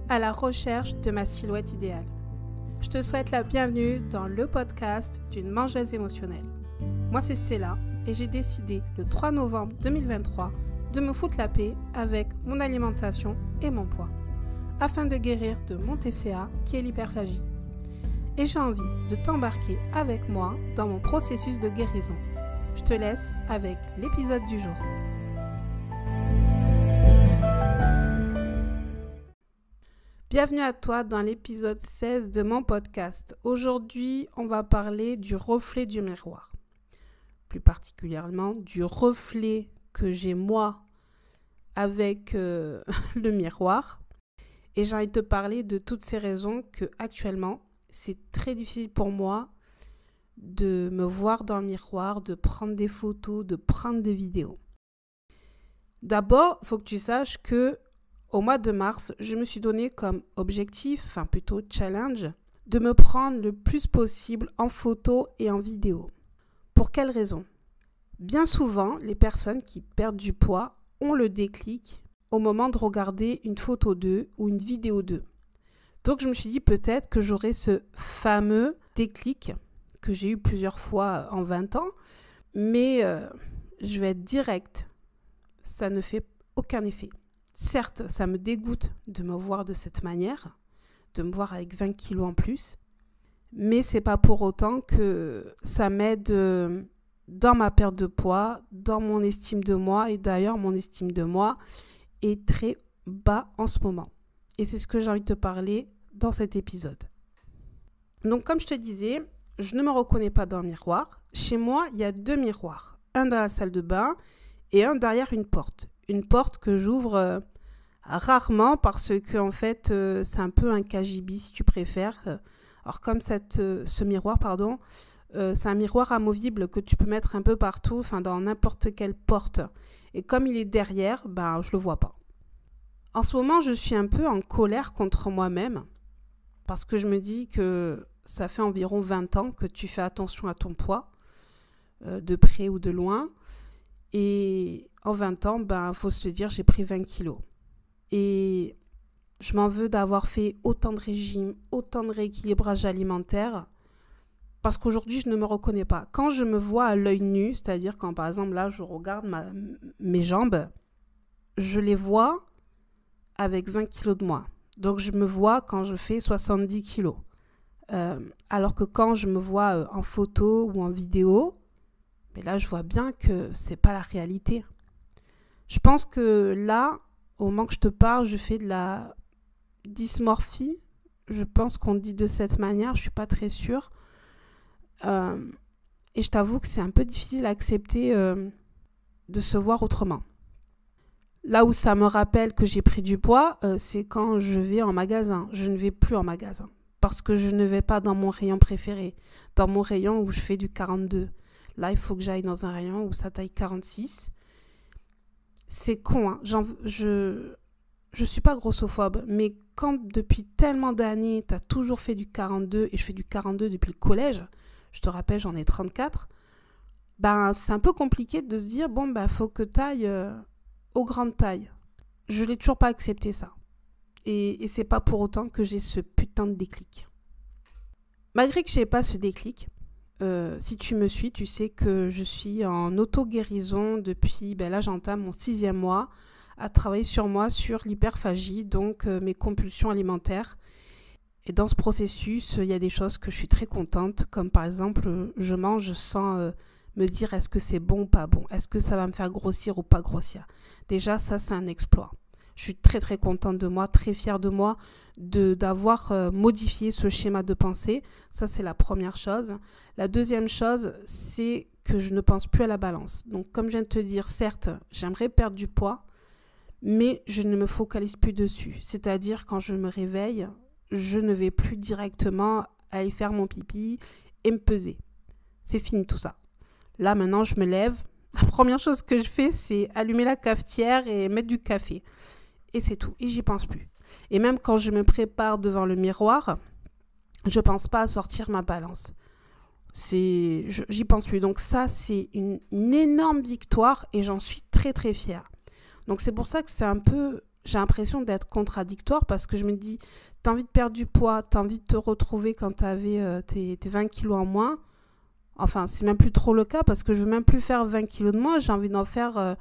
à la recherche de ma silhouette idéale. Je te souhaite la bienvenue dans le podcast d'une mangeuse émotionnelle. Moi, c'est Stella et j'ai décidé le 3 novembre 2023 de me foutre la paix avec mon alimentation et mon poids, afin de guérir de mon TCA qui est l'hyperphagie. Et j'ai envie de t'embarquer avec moi dans mon processus de guérison. Je te laisse avec l'épisode du jour. Bienvenue à toi dans l'épisode 16 de mon podcast. Aujourd'hui, on va parler du reflet du miroir. Plus particulièrement du reflet que j'ai moi avec le miroir. Et j'ai envie de te parler de toutes ces raisons que actuellement, c'est très difficile pour moi de me voir dans le miroir, de prendre des photos, de prendre des vidéos. D'abord, il faut que tu saches que au mois de mars, je me suis donné comme objectif, enfin plutôt challenge, de me prendre le plus possible en photo et en vidéo. Pour quelle raison ? Bien souvent, les personnes qui perdent du poids ont le déclic au moment de regarder une photo d'eux ou une vidéo d'eux. Donc je me suis dit peut-être que j'aurais ce fameux déclic que j'ai eu plusieurs fois en 20 ans, mais je vais être directe, ça ne fait aucun effet. Certes, ça me dégoûte de me voir de cette manière, de me voir avec 20 kilos en plus, mais c'est pas pour autant que ça m'aide dans ma perte de poids, dans mon estime de moi, et d'ailleurs mon estime de moi est très bas en ce moment. Et c'est ce que j'ai envie de te parler dans cet épisode. Donc comme je te disais, je ne me reconnais pas dans le miroir. Chez moi, il y a 2 miroirs, un dans la salle de bain et un derrière une porte. Une porte que j'ouvre rarement parce que en fait, c'est un peu un cagibi si tu préfères. Alors comme ce miroir, c'est un miroir amovible que tu peux mettre un peu partout, enfin dans n'importe quelle porte. Et comme il est derrière, je le vois pas. En ce moment, je suis un peu en colère contre moi-même parce que je me dis que ça fait environ 20 ans que tu fais attention à ton poids, de près ou de loin. Et en 20 ans, faut se dire, j'ai pris 20 kilos. Et je m'en veux d'avoir fait autant de régimes, autant de rééquilibrage alimentaire, parce qu'aujourd'hui, je ne me reconnais pas. Quand je me vois à l'œil nu, c'est-à-dire quand par exemple là, je regarde mes jambes, je les vois avec 20 kilos de moins. Donc je me vois quand je fais 70 kilos. Alors que quand je me vois en photo ou en vidéo, mais là, je vois bien que c'est pas la réalité. Je pense que là, au moment que je te parle, je fais de la dysmorphie. Je pense qu'on dit de cette manière, je suis pas très sûre. Et je t'avoue que c'est un peu difficile à accepter de se voir autrement. Là où ça me rappelle que j'ai pris du poids, c'est quand je vais en magasin. Je ne vais plus en magasin parce que je ne vais pas dans mon rayon préféré, dans mon rayon où je fais du 42. Là, il faut que j'aille dans un rayon où ça taille 46. C'est con, hein. Je suis pas grossophobe, mais quand depuis tellement d'années, tu as toujours fait du 42 et je fais du 42 depuis le collège, je te rappelle, j'en ai 34, c'est un peu compliqué de se dire, faut que tu ailles aux grandes tailles. Je l'ai toujours pas accepté ça. Et c'est pas pour autant que j'ai ce putain de déclic. Malgré que j'ai pas ce déclic, si tu me suis, tu sais que je suis en auto-guérison depuis, là j'entame mon 6e mois à travailler sur moi, sur l'hyperphagie, donc mes compulsions alimentaires. Et dans ce processus, il y a des choses que je suis très contente, comme par exemple, je mange sans me dire est-ce que c'est bon ou pas bon, est-ce que ça va me faire grossir ou pas grossir. Déjà, ça c'est un exploit. Je suis très très contente de moi, très fière de moi d'avoir modifié ce schéma de pensée. Ça, c'est la première chose. La deuxième chose, c'est que je ne pense plus à la balance. Donc, comme je viens de te dire, certes, j'aimerais perdre du poids, mais je ne me focalise plus dessus. C'est-à-dire, quand je me réveille, je ne vais plus directement aller faire mon pipi et me peser. C'est fini tout ça. Là, maintenant, je me lève. La première chose que je fais, c'est allumer la cafetière et mettre du café. Et c'est tout. Et j'y pense plus. Et même quand je me prépare devant le miroir, je pense pas à sortir ma balance. J'y pense plus. Donc ça, c'est une énorme victoire et j'en suis très très fière. Donc c'est pour ça que c'est un peu j'ai l'impression d'être contradictoire parce que je me dis, t'as envie de perdre du poids, t'as envie de te retrouver quand t'avais tes 20 kilos en moins. Enfin, c'est même plus trop le cas parce que je veux même plus faire 20 kilos de moins, j'ai envie d'en faire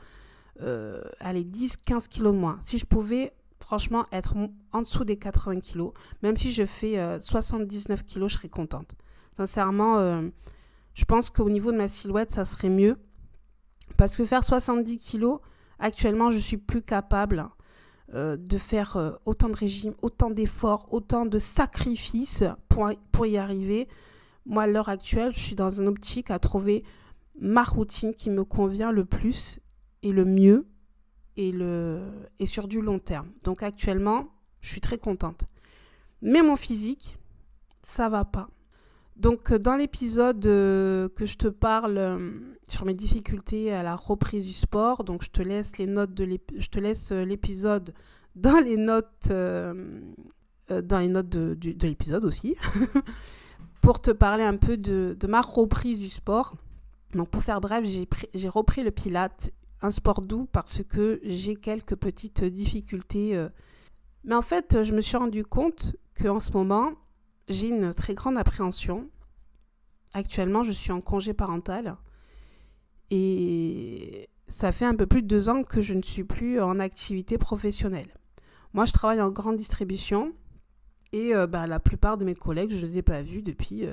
10-15 kilos de moins. Si je pouvais franchement être en dessous des 80 kilos, même si je fais 79 kilos, je serais contente. Sincèrement, je pense qu'au niveau de ma silhouette, ça serait mieux. Parce que faire 70 kilos, actuellement, je suis plus capable de faire autant de régimes, autant d'efforts, autant de sacrifices pour y arriver. Moi, à l'heure actuelle, je suis dans une optique à trouver ma routine qui me convient le plus et le mieux et sur du long terme. Donc actuellement, je suis très contente. Mais mon physique, ça va pas. Donc dans l'épisode que je te parle sur mes difficultés à la reprise du sport, donc je te laisse l'épisode dans les notes de l'épisode aussi pour te parler un peu de ma reprise du sport. Donc pour faire bref, j'ai repris le Pilates, un sport doux parce que j'ai quelques petites difficultés. Mais en fait, je me suis rendu compte qu'en ce moment, j'ai une très grande appréhension. Actuellement, je suis en congé parental et ça fait un peu plus de 2 ans que je ne suis plus en activité professionnelle. Moi, je travaille en grande distribution et la plupart de mes collègues, je ne les ai pas vus depuis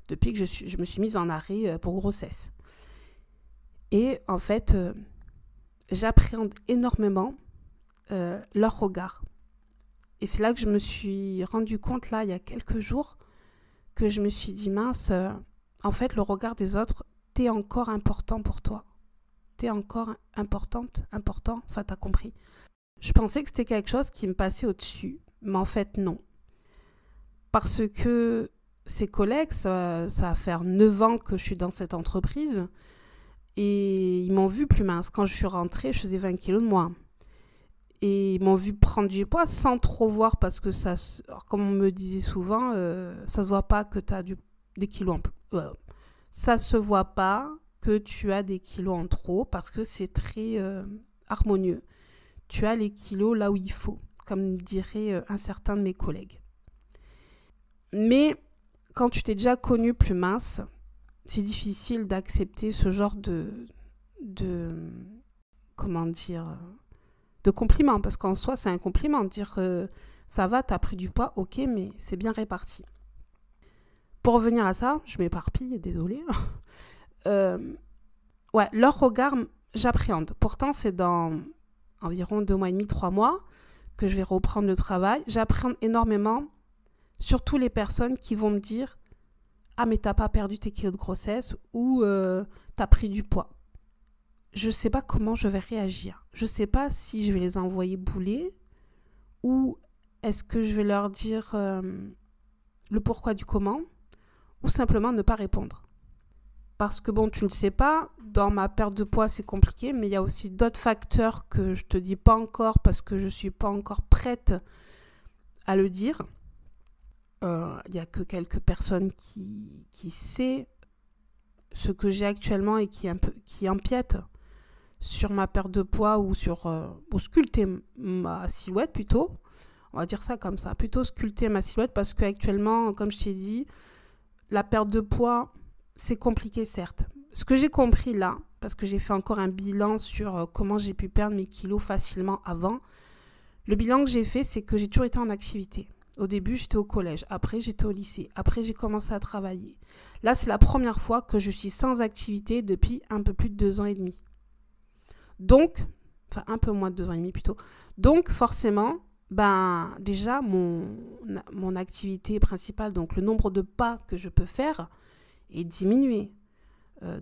que je me suis mise en arrêt pour grossesse. Et en fait, j'appréhende énormément leur regard. Et c'est là que je me suis rendu compte, là, il y a quelques jours, que je me suis dit, mince, en fait, le regard des autres, t'es encore important pour toi. T'es encore important, enfin, t'as compris. Je pensais que c'était quelque chose qui me passait au-dessus, mais en fait, non. Parce que ces collègues, ça va faire 9 ans que je suis dans cette entreprise, et ils m'ont vu plus mince. Quand je suis rentrée, je faisais 20 kilos de moins. Et ils m'ont vu prendre du poids sans trop voir parce que ça, comme on me disait souvent, ça se voit pas que tu as des kilos en plus. Ça se voit pas que tu as des kilos en trop parce que c'est très harmonieux. Tu as les kilos là où il faut, comme dirait un certain de mes collègues. Mais quand tu t'es déjà connu plus mince, c'est difficile d'accepter ce genre de comment dire, de compliment, parce qu'en soi, c'est un compliment. Dire ça va, t'as pris du poids, ok, mais c'est bien réparti. Pour revenir à ça, je m'éparpille, désolée. Leur regard, j'appréhende. Pourtant, c'est dans environ 2 mois et demi, 3 mois que je vais reprendre le travail. J'appréhende énormément, surtout les personnes qui vont me dire « Ah, mais t'as pas perdu tes kilos de grossesse » ou « T'as pris du poids ». Je ne sais pas comment je vais réagir. Je ne sais pas si je vais les envoyer bouler ou est-ce que je vais leur dire le pourquoi du comment ou simplement ne pas répondre. Parce que bon, tu ne le sais pas, dans ma perte de poids, c'est compliqué, mais il y a aussi d'autres facteurs que je ne te dis pas encore parce que je ne suis pas encore prête à le dire. Il n'y a que quelques personnes qui savent ce que j'ai actuellement et qui empiètent sur ma perte de poids ou pour sculpter ma silhouette plutôt. On va dire ça comme ça, plutôt sculpter ma silhouette parce qu'actuellement, comme je t'ai dit, la perte de poids, c'est compliqué certes. Ce que j'ai compris là, parce que j'ai fait encore un bilan sur comment j'ai pu perdre mes kilos facilement avant, le bilan que j'ai fait, c'est que j'ai toujours été en activité. Au début, j'étais au collège, après j'étais au lycée, après j'ai commencé à travailler. Là, c'est la première fois que je suis sans activité depuis un peu plus de 2 ans et demi. Donc, enfin un peu moins de 2 ans et demi plutôt. Donc forcément, déjà mon activité principale, donc le nombre de pas que je peux faire est diminué.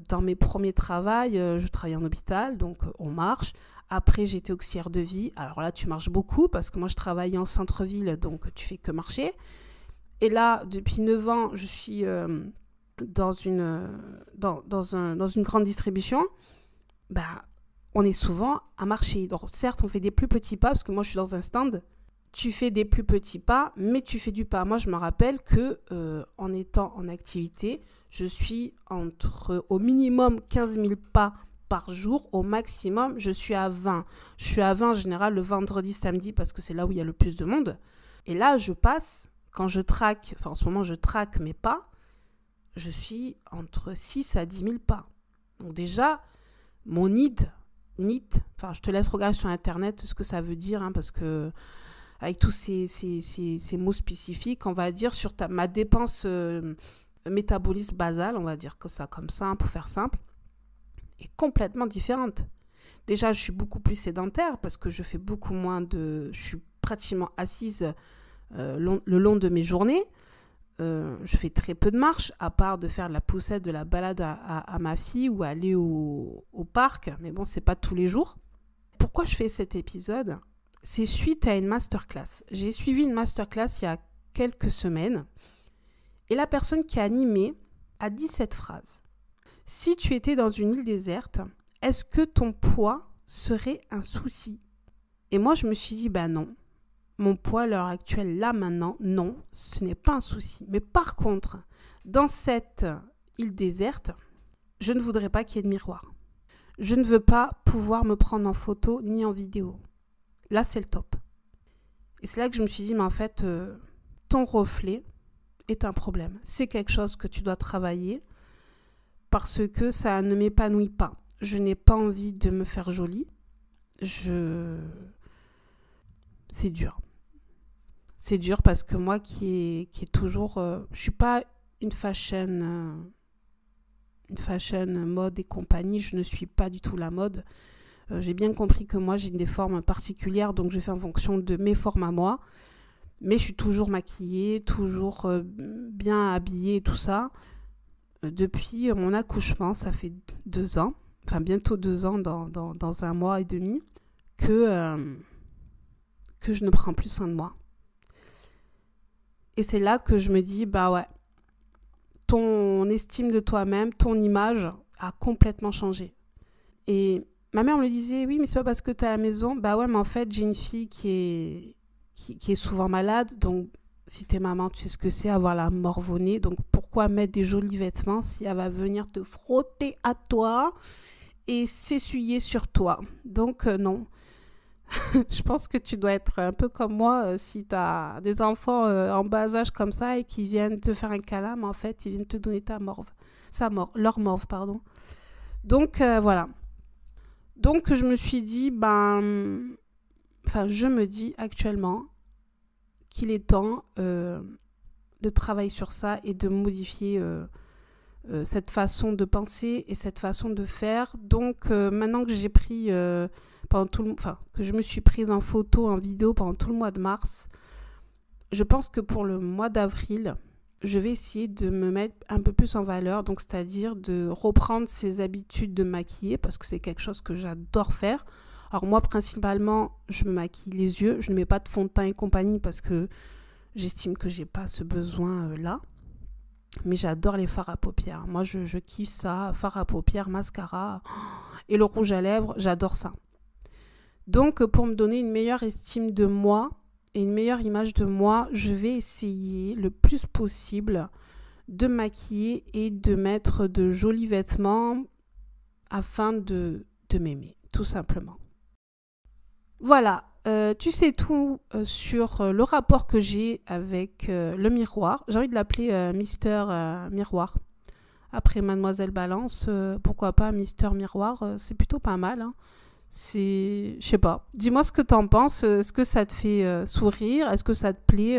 Dans mes premiers travails, je travaillais en hôpital, donc on marche. Après, j'étais auxiliaire de vie. Alors là, tu marches beaucoup parce que moi, je travaillais en centre-ville, donc tu fais que marcher. Et là, depuis 9 ans, je suis dans une grande distribution. On est souvent à marcher. Donc, certes, on fait des plus petits pas parce que moi, je suis dans un stand. Tu fais des plus petits pas, mais tu fais du pas. Moi, je me rappelle que en étant en activité, je suis au minimum 15 000 pas par jour. Au maximum, je suis à 20. Je suis à 20 en général le vendredi, samedi, parce que c'est là où il y a le plus de monde. Et là, je passe, quand je traque, en ce moment, je traque mes pas, je suis entre 6 à 10 000 pas. Donc déjà, mon NEAT, je te laisse regarder sur Internet ce que ça veut dire, parce que avec tous ces mots spécifiques, on va dire sur ma dépense métabolisme basale, on va dire que ça comme ça, pour faire simple, est complètement différente. Déjà, je suis beaucoup plus sédentaire parce que je fais beaucoup moins je suis pratiquement assise le long de mes journées. Je fais très peu de marche, à part de faire de la poussette, de la balade à ma fille ou aller au parc. Mais bon, c'est pas tous les jours. Pourquoi je fais cet épisode ? C'est suite à une masterclass. J'ai suivi une masterclass il y a quelques semaines. Et la personne qui a animé a dit cette phrase. Si tu étais dans une île déserte, est-ce que ton poids serait un souci ? Et moi, je me suis dit, non. Mon poids à l'heure actuelle, là maintenant, non, ce n'est pas un souci. Mais par contre, dans cette île déserte, je ne voudrais pas qu'il y ait de miroir. Je ne veux pas pouvoir me prendre en photo ni en vidéo. Là, c'est le top. Et c'est là que je me suis dit, mais en fait, ton reflet est un problème. C'est quelque chose que tu dois travailler parce que ça ne m'épanouit pas. Je n'ai pas envie de me faire jolie. C'est dur. C'est dur parce que moi qui est toujours... je suis pas une fashion mode et compagnie. Je ne suis pas du tout la mode. J'ai bien compris que moi, j'ai des formes particulières, donc je fais en fonction de mes formes à moi. Mais je suis toujours maquillée, toujours bien habillée et tout ça. Depuis mon accouchement, ça fait 2 ans, enfin bientôt 2 ans dans 1 mois et demi, que je ne prends plus soin de moi. Et c'est là que je me dis, ton estime de toi-même, ton image a complètement changé. Et ma mère me disait, oui, mais c'est pas parce que tu es à la maison. Mais en fait, j'ai une fille qui est souvent malade. Donc, si t'es maman, tu sais ce que c'est, avoir la morve au nez. Donc, pourquoi mettre des jolis vêtements si elle va venir te frotter à toi et s'essuyer sur toi ? Donc, non. Je pense que tu dois être un peu comme moi si tu as des enfants en bas âge comme ça et qui viennent te faire un câlin, mais en fait, ils viennent te donner leur morve, pardon. Donc, voilà. Donc, je me suis dit, je me dis actuellement qu'il est temps de travailler sur ça et de modifier cette façon de penser et cette façon de faire. Donc, maintenant que j'ai pris... que je me suis prise en photo, en vidéo pendant tout le mois de mars, je pense que pour le mois d'avril, je vais essayer de me mettre un peu plus en valeur, donc c'est-à-dire de reprendre ces habitudes de maquiller, parce que c'est quelque chose que j'adore faire. Alors moi, principalement, je me maquille les yeux, je ne mets pas de fond de teint et compagnie parce que j'estime que j'ai pas ce besoin-là. Mais j'adore les fards à paupières. Moi, je kiffe ça, fards à paupières, mascara et le rouge à lèvres, j'adore ça. Donc, pour me donner une meilleure estime de moi et une meilleure image de moi, je vais essayer le plus possible de maquiller et de mettre de jolis vêtements afin de m'aimer, tout simplement. Voilà, tu sais tout sur le rapport que j'ai avec le miroir. J'ai envie de l'appeler Mister Miroir. Après Mademoiselle Balance, pourquoi pas Mister Miroir, c'est plutôt pas mal, hein. Je sais pas. Dis-moi ce que t'en penses. Est-ce que ça te fait sourire ? Est-ce que ça te plaît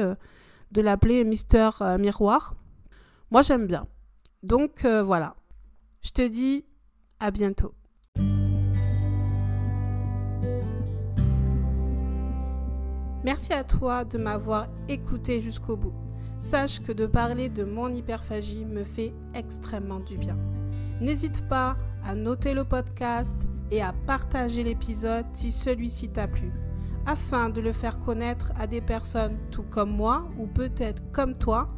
de l'appeler Mister Miroir ? Moi, j'aime bien. Donc, voilà. Je te dis à bientôt. Merci à toi de m'avoir écouté jusqu'au bout. Sache que de parler de mon hyperphagie me fait extrêmement du bien. N'hésite pas à noter le podcast et à partager l'épisode si celui-ci t'a plu, afin de le faire connaître à des personnes tout comme moi ou peut-être comme toi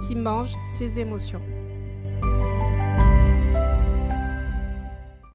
qui mangent ses émotions.